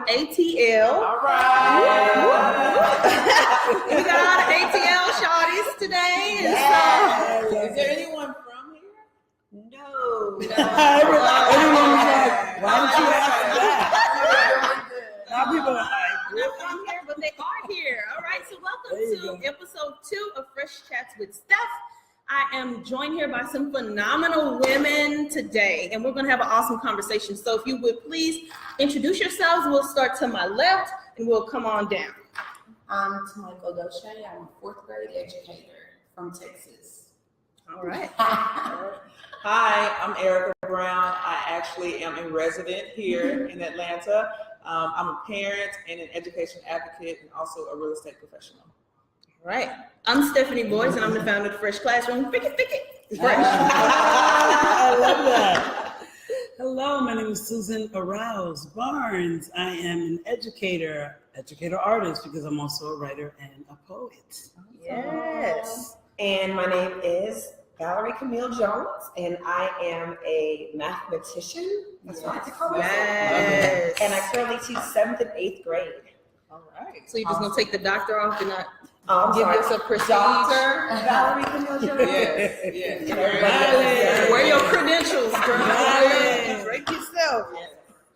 ATL. All right. We got all the ATL shawties today. Yes. So, is there anyone from here? No. Everyone was like, why did you ask that? Now people are like, not from here, but they are here. All right, so welcome to episode 2 of Fresh Chats with Steph. I am joined here by some phenomenal women today, and we're going to have an awesome conversation. So if you would please introduce yourselves. We'll start to my left, and we'll come on down. I'm TaMichael Gocha. I'm a 4th grade educator from Texas. All right. Hi, I'm Erika Brown. I actually am a resident here in Atlanta. I'm a parent and an education advocate and also a real estate professional. All right. I'm Stephanie Boyce, and I'm the founder of the Fresh Classroom. Fresh. I love that. Hello, my name is Susan Arouse Barnes. I am an educator artist because I'm also a writer and a poet. Yes. And my name is Valerie Jones, and I am a mathematician. That's what I have to call myself. Yes. And I currently teach 7th and 8th grade. All right. So you're just going to take the doctor off and not I'm give sorry. us a prestige? Dr. Valerie Jones. Yes. Wear your credentials, girl. Yes. Break yourself.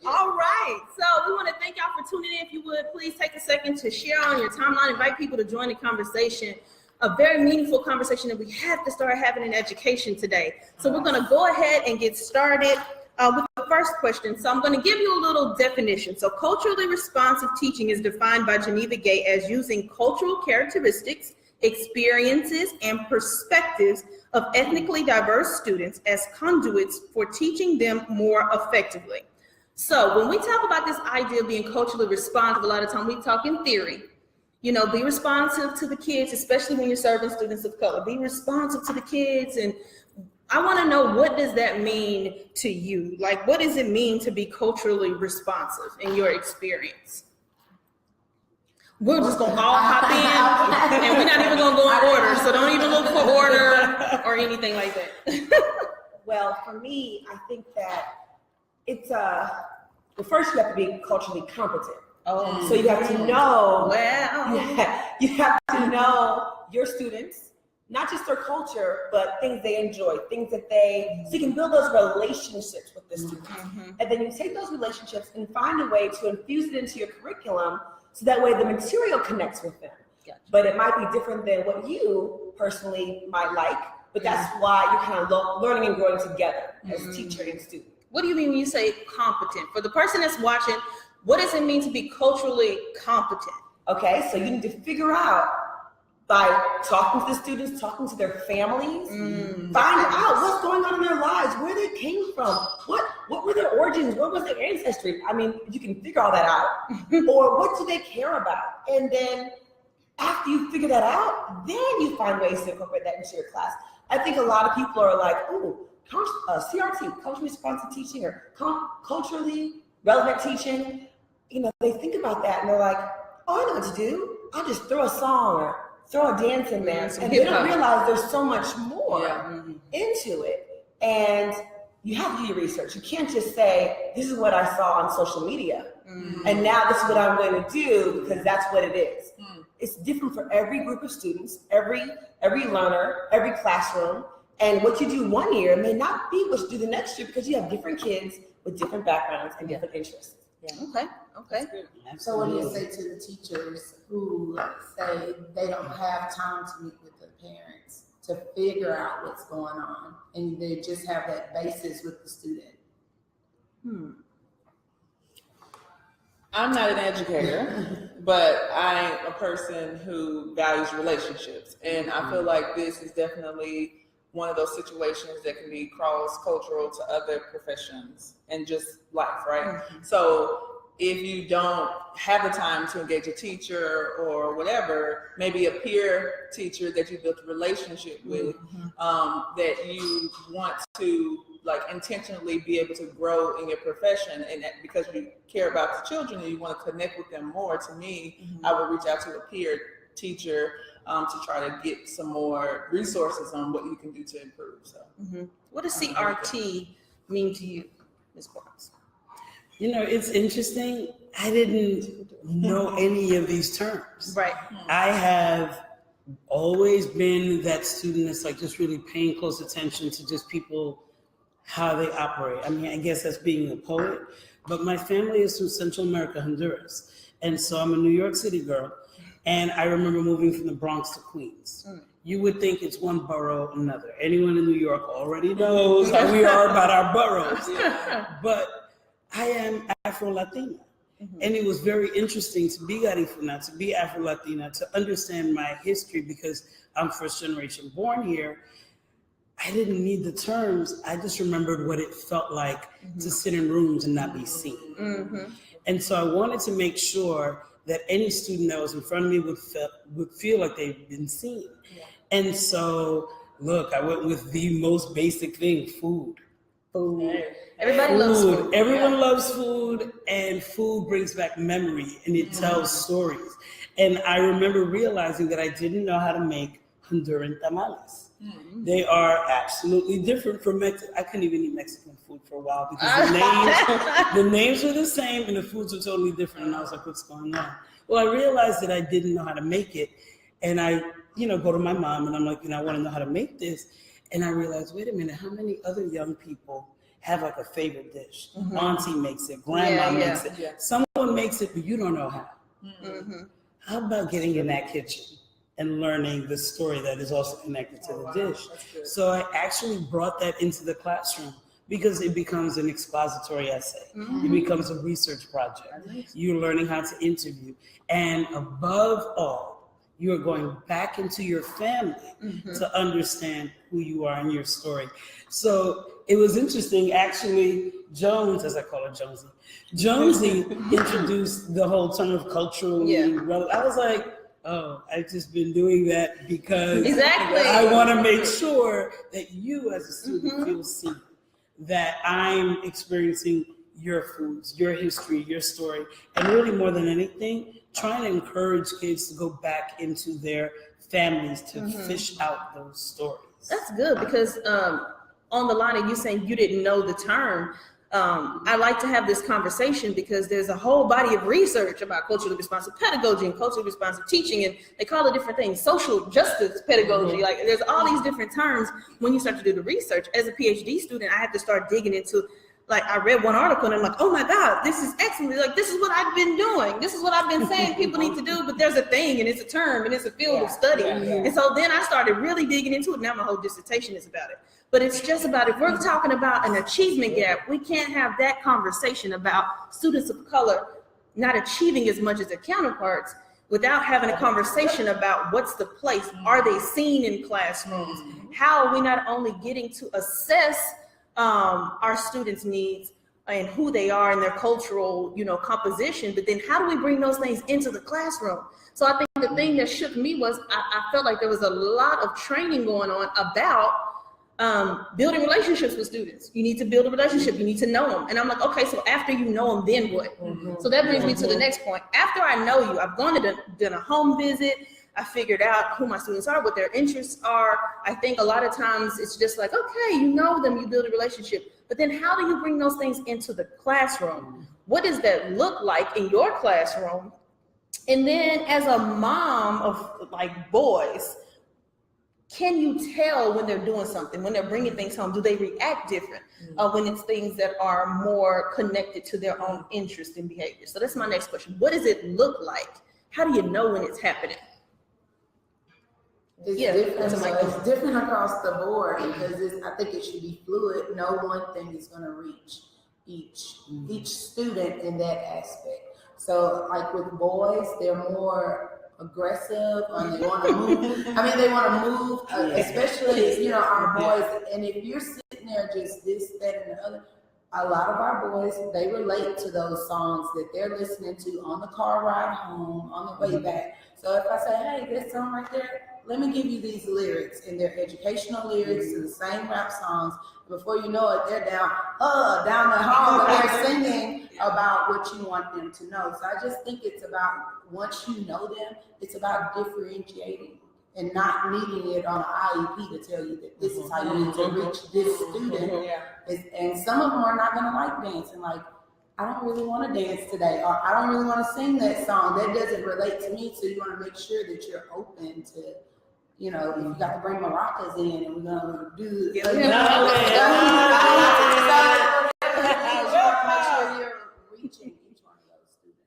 All right. So we want to thank y'all for tuning in. If you would, please take a second to share on your timeline. Invite people to join the conversation. A very meaningful conversation that we have to start having in education today. So we're going to go ahead and get started with the first question. So I'm going to give you a little definition. So culturally responsive teaching is defined by Geneva Gay as using cultural characteristics, experiences, and perspectives of ethnically diverse students as conduits for teaching them more effectively. So when we talk about this idea of being culturally responsive, a lot of time we talk in theory. You know, be responsive to the kids, especially when you're serving students of color. Be responsive to the kids. And I want to know, what does that mean to you? Like, what does it mean to be culturally responsive in your experience? We're just going to all hop in, and we're not even going to go in order. So don't even look for order or anything like that. Well, for me, I think that it's, well, first you have to be culturally competent. So you have to know, you have to know your students, not just their culture, but things they enjoy, things that so you can build those relationships with the students. And then you take those relationships and find a way to infuse it into your curriculum so that way the material connects with them. Gotcha. But it might be different than what you personally might like, but that's why you're kind of learning and growing together as teacher and student. What do you mean when you say competent? For the person that's watching, what does it mean to be culturally competent? Okay, so you need to figure out by talking to the students, talking to their families, find out what's going on in their lives, where they came from, what were their origins, what was their ancestry. I mean, you can figure all that out. Or what do they care about? And then after you figure that out, then you find ways to incorporate that into your class. I think a lot of people are like, ooh, CRT, culturally responsive teaching, or culturally relevant teaching. You know, they think about that and they're like, oh, I know what to do. I'll just throw a song or throw a dance in there. And they don't realize there's so much more into it. And you have to do your research. You can't just say, this is what I saw on social media. And now this is what I'm going to do because that's what it is. It's different for every group of students, every learner, every classroom. And what you do one year may not be what you do the next year because you have different kids with different backgrounds and different interests. Yeah. Okay. So what do you say to the teachers who say they don't have time to meet with the parents to figure out what's going on and they just have that basis with the student? I'm not an educator, but I'm a person who values relationships. And I feel like this is definitely one of those situations that can be cross-cultural to other professions and just life, right? So if you don't have the time to engage a teacher or whatever, maybe a peer teacher that you built a relationship with, that you want to like intentionally be able to grow in your profession, and that because you care about the children and you want to connect with them more, to me, I would reach out to a peer teacher to try to get some more resources on what you can do to improve. So, What does CRT mean to you, Ms. Barnes? You know, it's interesting. I didn't know any of these terms. Right. I have always been that student that's like just really paying close attention to just people, how they operate. I mean, I guess that's being a poet, but my family is from Central America, Honduras. And so I'm a New York City girl. And I remember moving from the Bronx to Queens. You would think it's one borough, another. Anyone in New York already knows how we are about our boroughs. But I am Afro-Latina. And it was very interesting to be Garifuna, to be Afro-Latina, to understand my history because I'm first generation born here. I didn't need the terms. I just remembered what it felt like to sit in rooms and not be seen. And so I wanted to make sure that any student that was in front of me would feel like they'd been seen. And so, look, I went with the most basic thing, food. Everybody loves food. Everyone loves food, and food brings back memory, and it tells stories. And I remember realizing that I didn't know how to make Honduran tamales. They are absolutely different from Mexico. I couldn't even eat Mexican food for a while because the names were the same and the foods were totally different. And I was like, what's going on? Well, I realized that I didn't know how to make it. And I, go to my mom and I'm like, I want to know how to make this. And I realized, wait a minute, how many other young people have like a favorite dish? Auntie makes it, grandma makes it. Someone makes it, but you don't know how. How about getting in that kitchen and learning the story that is also connected to the dish? So I actually brought that into the classroom because it becomes an expository essay. It becomes a research project. You're learning how to interview. And above all, you are going back into your family to understand who you are and your story. So it was interesting, actually, Jones, as I call her Jonesy introduced the whole term of culturally relevant. I was like, oh, I've just been doing that because I want to make sure that you as a student feel seen, that I'm experiencing your foods, your history, your story, and really more than anything, trying to encourage kids to go back into their families to fish out those stories. That's good because on the line of you saying you didn't know the term, I like to have this conversation because there's a whole body of research about culturally responsive pedagogy and culturally responsive teaching, and they call it different things, social justice pedagogy. Like there's all these different terms when you start to do the research. As a PhD student, I had to start digging into, like I read one article and I'm like, oh my God, this is excellent. Like this is what I've been doing. This is what I've been saying people need to do, but there's a thing and it's a term and it's a field of study. And so then I started really digging into it. Now my whole dissertation is about it. But it's just about, if we're talking about an achievement gap, we can't have that conversation about students of color not achieving as much as their counterparts without having a conversation about what's the place. Are they seen in classrooms? How are we not only getting to assess our students' needs and who they are and their cultural, composition, but then how do we bring those things into the classroom? So I think the thing that shook me was I felt like there was a lot of training going on about building relationships with students. You need to build a relationship. You need to know them. And I'm like, okay, so after you know them, then what? So that brings me to the next point. After I know you, I've gone and done a home visit. I figured out who my students are, what their interests are. I think a lot of times it's just like, okay, you know them, you build a relationship. But then how do you bring those things into the classroom? What does that look like in your classroom? And then as a mom of like boys, can you tell when they're doing something, when they're bringing things home? Do they react different when it's things that are more connected to their own interest and behavior? So that's my next question. What does it look like? How do you know when it's happening? It's different. So it's different across the board because I think it should be fluid. No one thing is going to reach each student in that aspect. So like with boys, they're more aggressive and they want to move. They want to move, especially, our boys. And if you're sitting there just this, that, and the other, a lot of our boys, they relate to those songs that they're listening to on the car ride home, on the way back. So if I say, hey, that song right there, let me give you these lyrics, and they're educational lyrics to the same rap songs. Before you know it, they're down the hall and they're singing about what you want them to know. So I just think it's about, once you know them, it's about differentiating and not needing it on an IEP to tell you that this is how you need to reach this student. And some of them are not going to like dancing. Like I don't really want to dance today, or I don't really want to sing that song. That doesn't relate to me. So you want to make sure that you're open to, you know, if you got to bring maracas in and we're going to do No, make sure you're reaching each one of those students.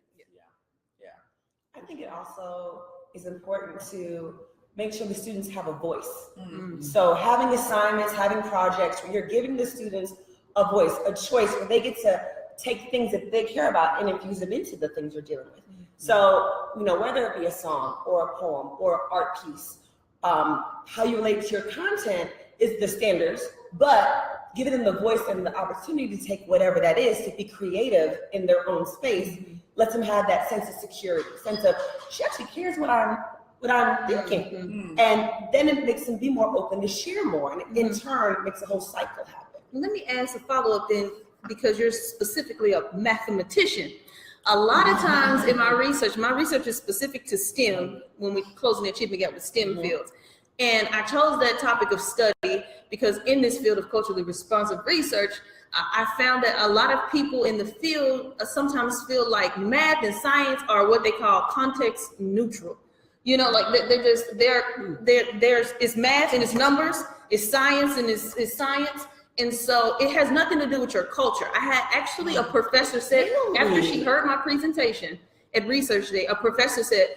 I think it also is important to make sure the students have a voice. So having assignments, having projects where you're giving the students a voice, a choice, where they get to take things that they care about and infuse them into the things you're dealing with. So, you know, whether it be a song or a poem or an art piece, how you relate to your content is the standards, but giving them the voice and the opportunity to take whatever that is to be creative in their own space lets them have that sense of security, sense of, she actually cares what I'm thinking. And then it makes them be more open to share more, and in turn makes the whole cycle happen. Let me ask a follow-up then, because you're specifically a mathematician. A lot of times in my research is specific to STEM when we're closing the achievement gap with STEM fields. And I chose that topic of study because in this field of culturally responsive research, I found that a lot of people in the field sometimes feel like math and science are what they call context neutral. You know, like it's math and it's numbers, it's science and it's science. And so it has nothing to do with your culture. I had actually a professor said, after she heard my presentation at Research Day, a professor said,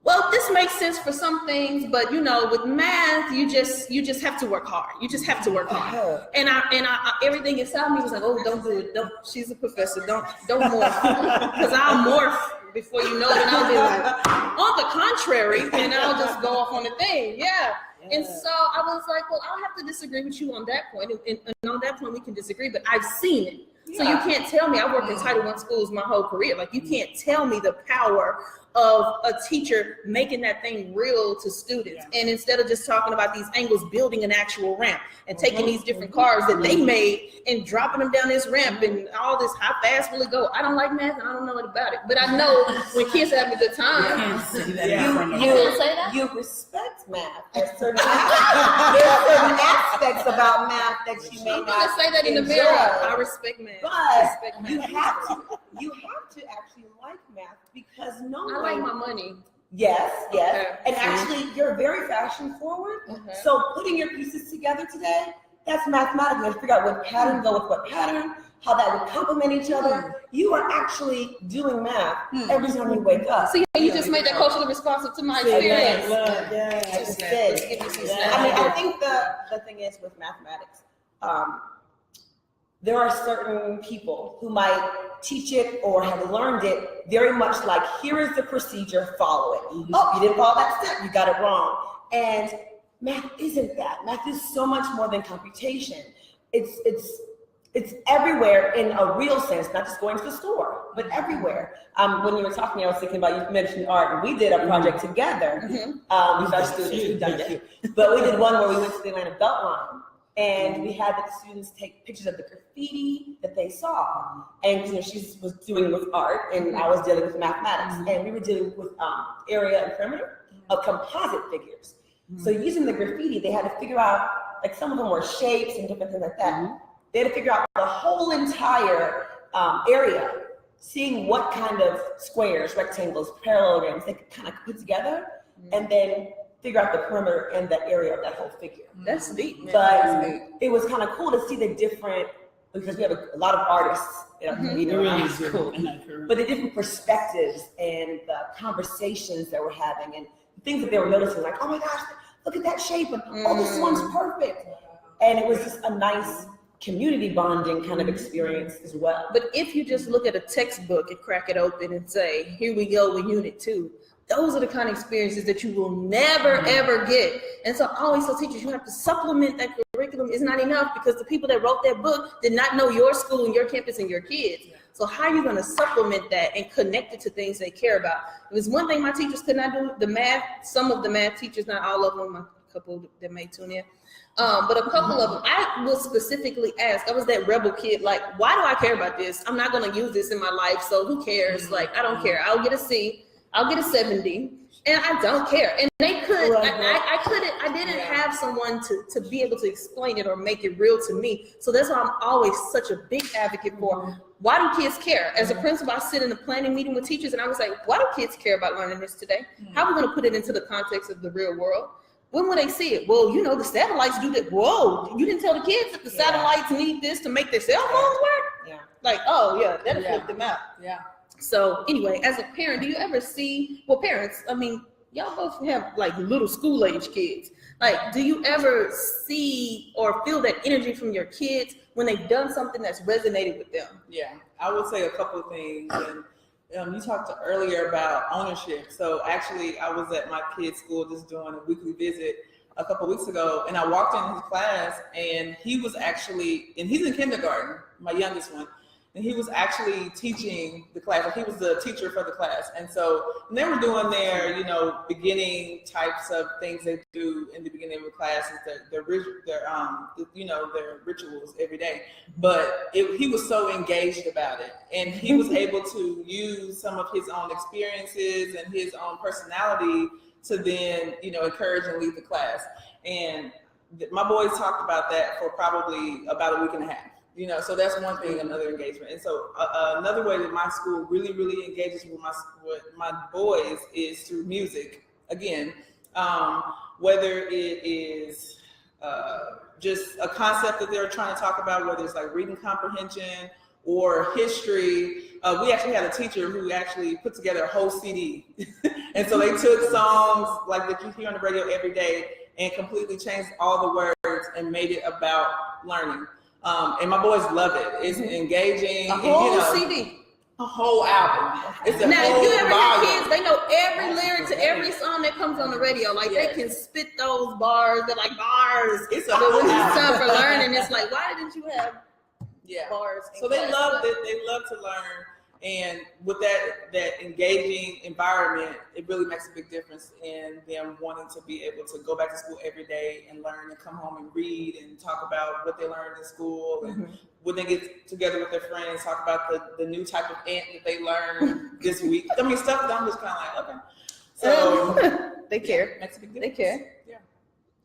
well, this makes sense for some things, but you know, with math, you just have to work hard. You just have to work hard. And I everything inside me was like, oh, don't do it. Don't. She's a professor. Don't morph, because I'll morph before you know it. And I'll be like, on the contrary, and I'll just go off on the thing. Yeah. And so I was like, well, I'll have to disagree with you on that point. And on that point, we can disagree, but I've seen it. So you can't tell me, I worked in Title I schools my whole career. Like, you can't tell me the power of a teacher making that thing real to students. And instead of just talking about these angles, building an actual ramp and taking these different cars that they made and dropping them down this ramp and all this, how fast will it go? I don't like math and I don't know it about it, but I know when kids are having a good time. You respect math. There's certain aspects about math that you may I'm not gonna say that in the enjoy. mirror. I respect math. But you have to actually like math, because I like my money. Yes. Okay. And actually, you're very fashion forward. So putting your pieces together today, that's mathematical. You figure out what pattern go with what pattern, how that would complement each other. You are actually doing math every time you wake up. So you just made that culturally responsive to my experience. I just did. I mean, I think the thing is with mathematics, there are certain people who might teach it or have learned it very much like, here is the procedure, follow it. Oh, you didn't follow that step, you got it wrong. And math isn't that. Math is so much more than computation. It's everywhere in a real sense, not just going to the store, but everywhere. When you were talking, I was thinking about, you mentioned art, and we did a project together with our students. But we did one where we went to the Atlanta Beltline. And we had the students take pictures of the graffiti that they saw. And you know, she was doing with art, and I was dealing with mathematics. And we were dealing with area and perimeter of composite figures. So using the graffiti, they had to figure out, like, some of them were shapes and different things like that. They had to figure out the whole entire area, seeing what kind of squares, rectangles, parallelograms they could kind of put together, and then figure out the perimeter and the area of that whole figure. That's neat, man. But it was kind of cool to see the different, because we have a lot of artists in our school, but the different perspectives and the conversations that we're having and things that they were noticing, like, oh my gosh, look at that shape, and oh, this one's perfect. And it was just a nice community bonding kind of experience as well. But if you just look at a textbook and crack it open and say, here we go with Unit 2, those are the kind of experiences that you will never, ever get. And so I always tell teachers, you have to supplement that curriculum. It's not enough, because the people that wrote that book did not know your school and your campus and your kids. So how are you going to supplement that and connect it to things they care about? It was one thing my teachers could not do. The math, some of the math teachers, not all of them, a couple that may tune in. But a couple of them, I will specifically ask, I was that rebel kid, like, why do I care about this? I'm not going to use this in my life, so who cares? Like, I don't care. I'll get a C. I'll get a 70, and I don't care. And they could, I didn't have someone to be able to explain it or make it real to me. So that's why I'm always such a big advocate for why do kids care? As a principal, I sit in a planning meeting with teachers and I was like, why do kids care about learning this today? How are we going to put it into the context of the real world? When will they see it? Well, you know, the satellites do that. Whoa, you didn't tell the kids that the satellites need this to make their cell phones work? Yeah. Like, oh yeah, that'll flip them out. Yeah. So anyway, as a parent, do you ever see, well, parents, I mean, y'all both have like little school age kids. Like, do you ever see or feel that energy from your kids when they've done something that's resonated with them? Yeah, I would say a couple of things. And you talked earlier about ownership. So actually, I was at my kid's school just doing a weekly visit a couple of weeks ago, and I walked in his class, and he was actually, and he's in kindergarten, my youngest one, and he was actually teaching the class. Like, he was the teacher for the class. And so they were doing their, you know, beginning types of things they do in the beginning of the classes, their you know, their rituals every day. But he was so engaged about it. And he was able to use some of his own experiences and his own personality to then, you know, encourage and lead the class. And my boys talked about that for probably about a week and a half. You know, so that's one thing, another engagement. And so another way that my school really, really engages with my boys is through music. Again, whether it is just a concept that they're trying to talk about, whether it's like reading comprehension or history. We actually had a teacher who actually put together a whole CD. And so they took songs like that you hear on the radio every day and completely changed all the words and made it about learning. And my boys love it. It's engaging. A whole and, you know, CD. A whole album. It's a Now, whole if you ever have volume. kids, they know every lyric to every song that comes on the radio. Like, they can spit those bars. They're like bars. It's a But whole when it's album. time for learning, it's like, why didn't you have bars? So they love it. They love to learn. And with that engaging environment, it really makes a big difference in them wanting to be able to go back to school every day and learn and come home and read and talk about what they learned in school. And when they get together with their friends, talk about the new type of ant that they learned this week. I mean, stuff that I'm just kind of like, okay. So they care. Makes a big difference. They care. Yeah.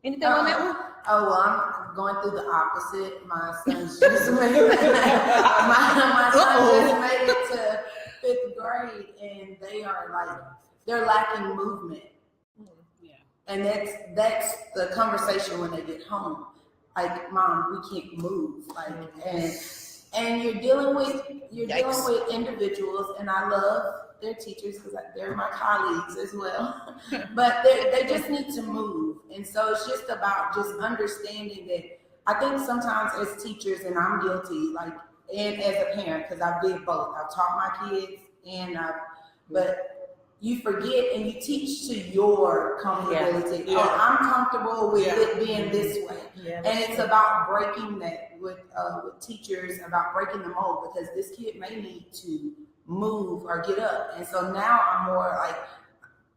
Anything on that one? Oh, well, I'm going through the opposite. My son's just made it. my son just made it to 5th grade, and they are like, they're lacking movement. Yeah. And that's the conversation when they get home. Like, Mom, we can't move. Like, and you're dealing with individuals, and I love their teachers because they're my colleagues as well. But they just need to move. And so it's just about just understanding that. I think sometimes as teachers, and I'm guilty, like, and as a parent, because I did both. I've taught my kids, but you forget and you teach to your comfortability. Yeah. Oh, I'm comfortable with it being this way. Yeah, And it's about breaking that with teachers, about breaking the mold, because this kid may need to move or get up. And so now I'm more like,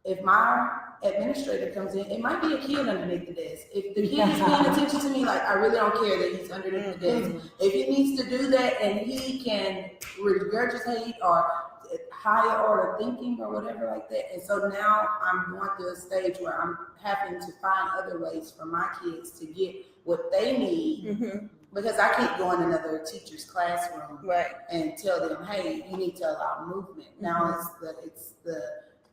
if my administrator comes in, it might be a kid underneath the desk. If the kid is paying attention to me, like, I really don't care that he's underneath the desk. If he needs to do that and he can regurgitate or higher order thinking or whatever like that. And so now I'm going through a stage where I'm having to find other ways for my kids to get what they need. Because I can't go in another teacher's classroom and tell them, hey, you need to allow movement. Now it's the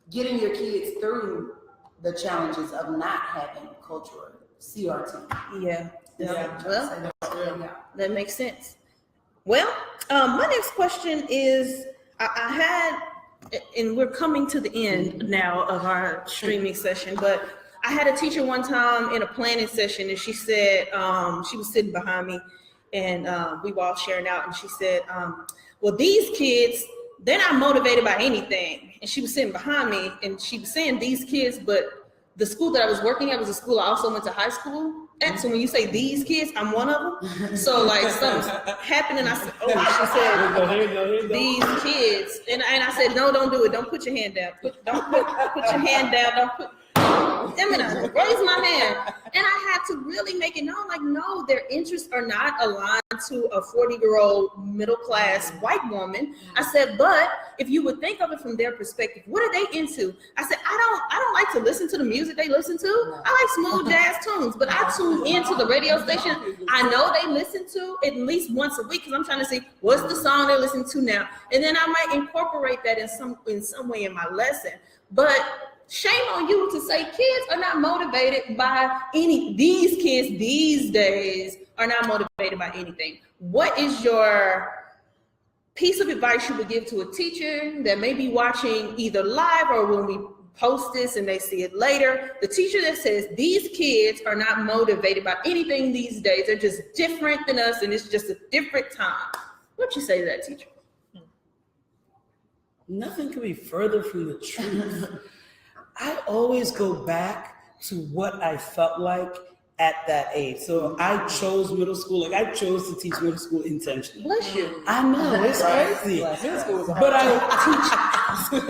getting your kids through the challenges of not having cultural CRT. Yeah. Well, Yeah. that makes sense. Well, my next question is, I had, and we're coming to the end now of our streaming session, but I had a teacher one time in a planning session, and she said, she was sitting behind me, and we were all sharing out, and she said, well, these kids, they're not motivated by anything. And she was sitting behind me, and she was saying these kids, but the school that I was working at was a school I also went to high school at. So when you say these kids, I'm one of them. So like something's happening. I said, oh, she said these kids. And I said, no, don't do it. Don't put your hand down. Don't put your hand down. Don't put. raise my hand. And I had to really make it known, like, no, their interests are not aligned to a 40-year-old middle-class white woman. I said, but if you would think of it from their perspective, what are they into? I said, I don't like to listen to the music they listen to. I like smooth jazz tunes, but I tune into the radio station I know they listen to at least once a week, because I'm trying to see what's the song they listen to now. And then I might incorporate that in some way in my lesson. But shame on you to say kids are not motivated by these kids these days are not motivated by anything. What is your piece of advice you would give to a teacher that may be watching either live or when we post this and they see it later? The teacher that says these kids are not motivated by anything these days, they're just different than us and it's just a different time. What'd you say to that teacher? Nothing could be further from the truth. I always go back to what I felt like at that age. So I chose middle school. Like, I chose to teach middle school intentionally. Bless you. I know, it's crazy. Middle school was But I teach,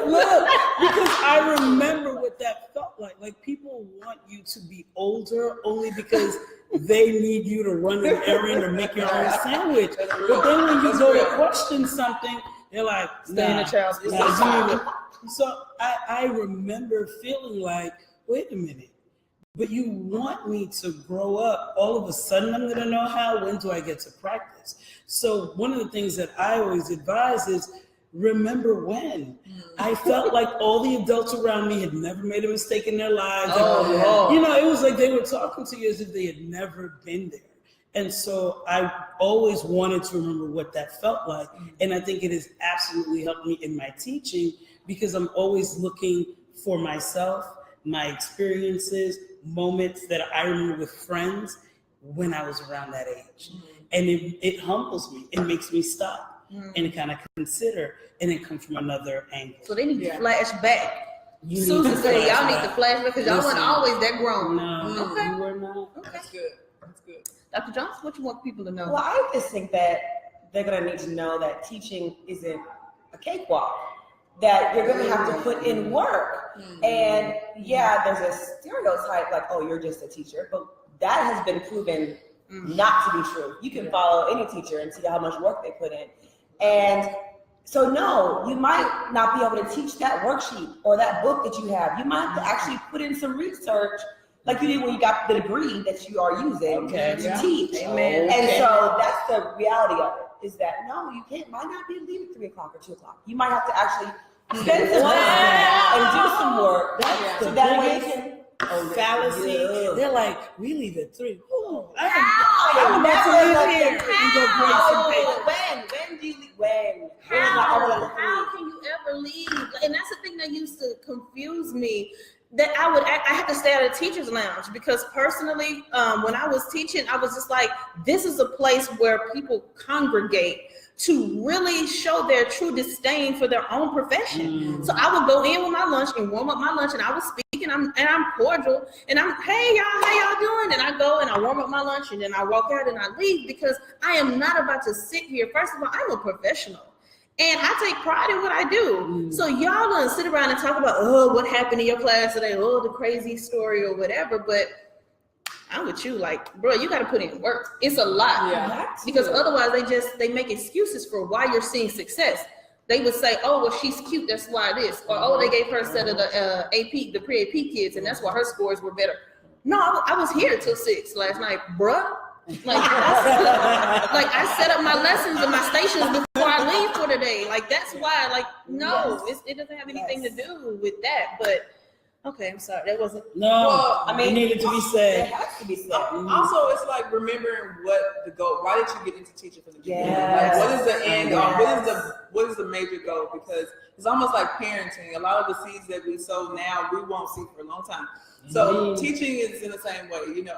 look, because I remember what that felt like. Like, people want you to be older only because they need you to run an errand or make your own sandwich. But then when you go to question something, they're like, Stay in the child's position. So I remember feeling like, wait a minute, but you want me to grow up. All of a sudden, I'm going to know how. When do I get to practice? So one of the things that I always advise is remember when. I felt like all the adults around me had never made a mistake in their lives. You know, it was like they were talking to you as if they had never been there. And so I always wanted to remember what that felt like. And I think it has absolutely helped me in my teaching because I'm always looking for myself, my experiences, moments that I remember with friends when I was around that age. And it humbles me. It makes me stop and kind of consider and then come from another angle. So they need to flash back. Susan said y'all need to flash back because y'all weren't always that grown. No, Okay. you were not. Okay. That's good. That's good. Dr. Jones, what you want people to know? Well, I just think that they're going to need to know that teaching isn't a cakewalk, that you're going to have to put in work. And yeah, there's a stereotype like, oh, you're just a teacher, but that has been proven not to be true. You can follow any teacher and see how much work they put in. And so no, you might not be able to teach that worksheet or that book that you have. You might have to actually put in some research like you did when you got the degree that you are using to teach. Amen. And so that's the reality of it, is that no, you might not be leaving 3 o'clock or 2 o'clock. You might have to actually spend some time and do some work. So that way you can Fallacy. They're like, we leave at 3. Ooh, I'm about to leave here. When do you leave? When? How can you ever leave? And that's the thing that used to confuse me. That I had to stay at a teacher's lounge because personally, when I was teaching, I was just like, this is a place where people congregate to really show their true disdain for their own profession. So I would go in with my lunch and warm up my lunch, and I would speak, and I'm cordial, and I'm, hey y'all, how y'all doing? And I go and I warm up my lunch, and then I walk out and I leave because I am not about to sit here. First of all, I'm a professional. And I take pride in what I do. So y'all gonna sit around and talk about, oh, what happened in your class today? Oh, the crazy story or whatever. But I'm with you, like, bro, you got to put in work. It's a lot. Because otherwise they make excuses for why you're seeing success. They would say, oh, well, she's cute, that's why this. Or, oh, they gave her a set of the the pre-AP kids, and that's why her scores were better. No, I was here till 6 last night, bruh. Like I set up my lessons and my stations before I leave for the day. Like, that's why, like, no, it doesn't have anything to do with that. But okay, I'm sorry, that wasn't. No, well, I mean, it needed to be said. It has to be said. Also, it's like remembering what the goal. Why did you get into teaching from the beginning? Yes. Like, what is the end goal? What is the major goal? Because it's almost like parenting. A lot of the seeds that we sow now, we won't see for a long time. So teaching is in the same way. You know,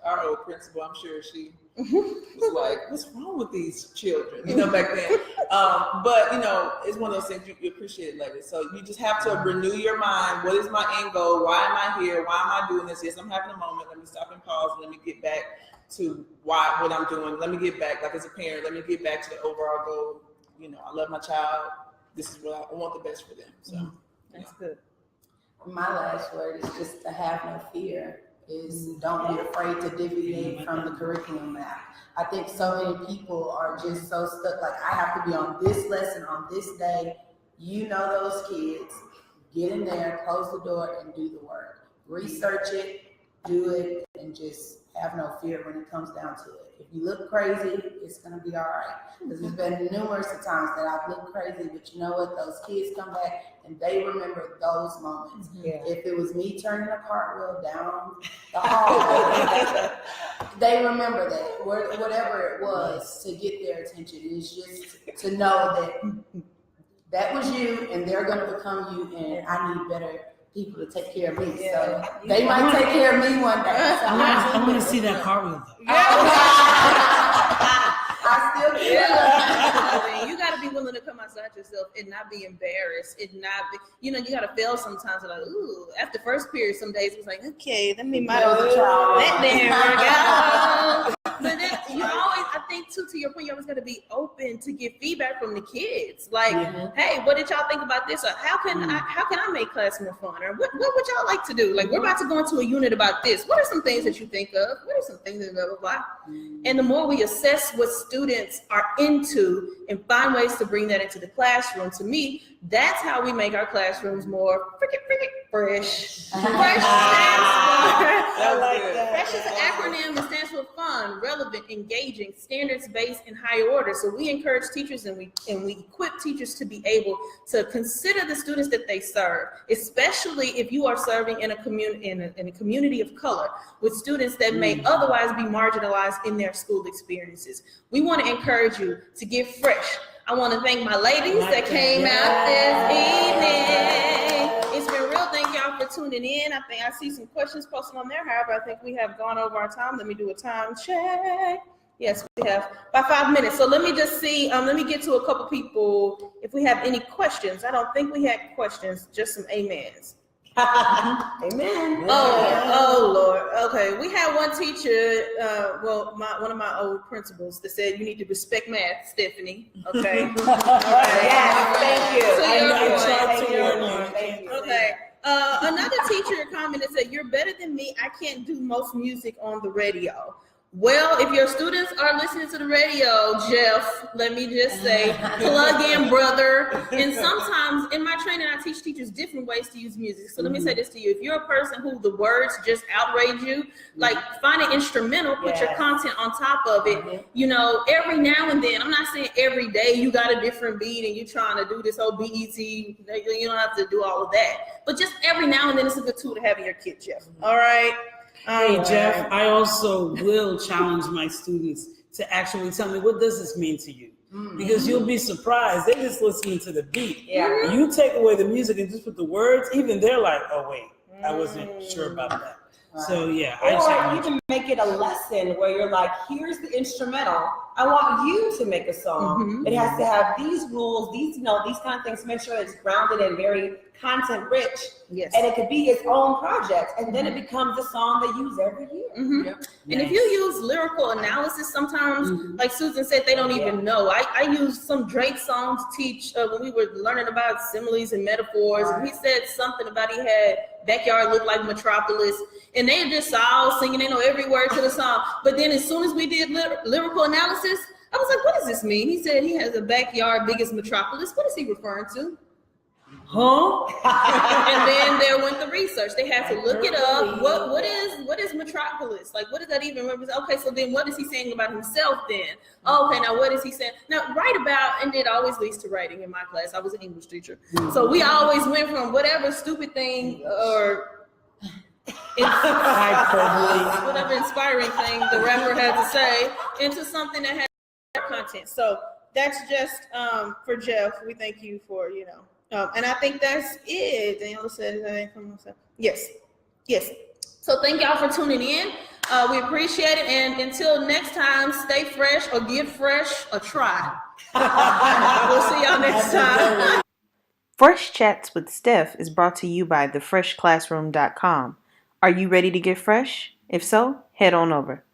our old principal, I'm sure she was like, "What's wrong with these children?" You know, back then. But you know, it's one of those things you appreciate it later. So you just have to renew your mind. What is my end goal? Why am I here? Why am I doing this? Yes, I'm having a moment. Let me stop and pause. And let me get back to what I'm doing. Let me get back, like as a parent. Let me get back to the overall goal. You know, I love my child. This is what I want the best for them. So that's good. My last word is just to have no fear. Is don't be afraid to deviate from the curriculum map. I think so many people are just so stuck. Like, I have to be on this lesson on this day. You know those kids. Get in there, close the door, and do the work. Research it, do it, and just have no fear when it comes down to it. If you look crazy, it's going to be all right. Because there's been numerous times that I've looked crazy, but you know what? Those kids come back and they remember those moments. Yeah. If it was me turning a cartwheel down the hallway, they remember that. Whatever it was to get their attention. It's just to know that that was you and they're going to become you, and I need better people to take care of me. So they might take care of me one day. So I want to see that cartwheel though. I still do. I mean, you got to be willing to come outside yourself and not be embarrassed. It not be, you got to fail sometimes. Like, ooh, after first period, some days it's like, okay, let me that didn't work out. But then you always, I think too, to your point, you always got to be open to get feedback from the kids. Like, hey, what did y'all think about this? Or how can I make class more fun? Or what would y'all like to do? Like, we're about to go into a unit about this. What are some things that you think of? What are some things that blah blah blah? And the more we assess what students are into and find ways to bring that into the classroom, to me, that's how we make our classrooms more freaking fresh. Fresh Fresh is an acronym that stands for fun, relevant, engaging, standards-based, and high order. So we encourage teachers and we equip teachers to be able to consider the students that they serve, especially if you are serving in a community of color with students that may otherwise be marginalized in their school experiences. We want to encourage you to get fresh. I want to thank my ladies that came out this evening. It's been real. Thank y'all for tuning in. I think I see some questions posted on there. However, I think we have gone over our time. Let me do a time check. Yes, we have about 5 minutes. So let me just see. Let me get to a couple people if we have any questions. I don't think we had questions, just some amens. Amen. Oh Lord. Okay, we had one teacher, one of my old principals that said you need to respect math, Stephanie. Okay. All right. Yes, thank you. Thank you. Okay. Another teacher commented said, "You're better than me. I can't do most music on the radio." Well, if your students are listening to the radio, Jeff, let me just say, plug in, brother. And sometimes in my training, I teach teachers different ways to use music. So let me say this to you. If you're a person who the words just outrage you, like find an instrumental, put your content on top of it. Every now and then, I'm not saying every day you got a different beat and you're trying to do this whole BET. You don't have to do all of that. But just every now and then, it's a good tool to have in your kit, Jeff. All right? Hey, Jeff, I also will challenge my students to actually tell me, what does this mean to you? Because you'll be surprised. They're just listening to the beat. Yeah. You take away the music and just put the words, even they're like, oh, wait, I wasn't sure about that. So, yeah. Or you can make it a lesson where you're like, here's the instrumental. I want you to make a song. It has to have these rules, these kind of things to make sure it's grounded and very content rich. Yes. And it could be its own project. And then it becomes a song they use every year. Yep. And if you use lyrical analysis, sometimes, like Susan said, they don't even know. I used some Drake song to teach when we were learning about similes and metaphors. And he said something about he had backyard look like Metropolis. And they just all singing, they know every word to the song. But then as soon as we did lyrical analysis, I was like, what does this mean? He said he has a backyard big as Metropolis. What is he referring to? Huh? And then there went the research. They had to look it up. What is Metropolis? Like, what does that even represent? Okay, so then what is he saying about himself then? Okay, now what is he saying? Now, write about, and it always leads to writing in my class. I was an English teacher. So we always went from whatever stupid thing or whatever inspiring thing the rapper had to say into something that had content. So that's just for Jeff. We thank you for, and I think that's it. Daniela said anything from myself? Yes. So thank y'all for tuning in. We appreciate it. And until next time, stay fresh or get fresh or try. We'll see y'all next time. Fresh Chats with Steph is brought to you by thefreshclassroom.com. Are you ready to get fresh? If so, head on over.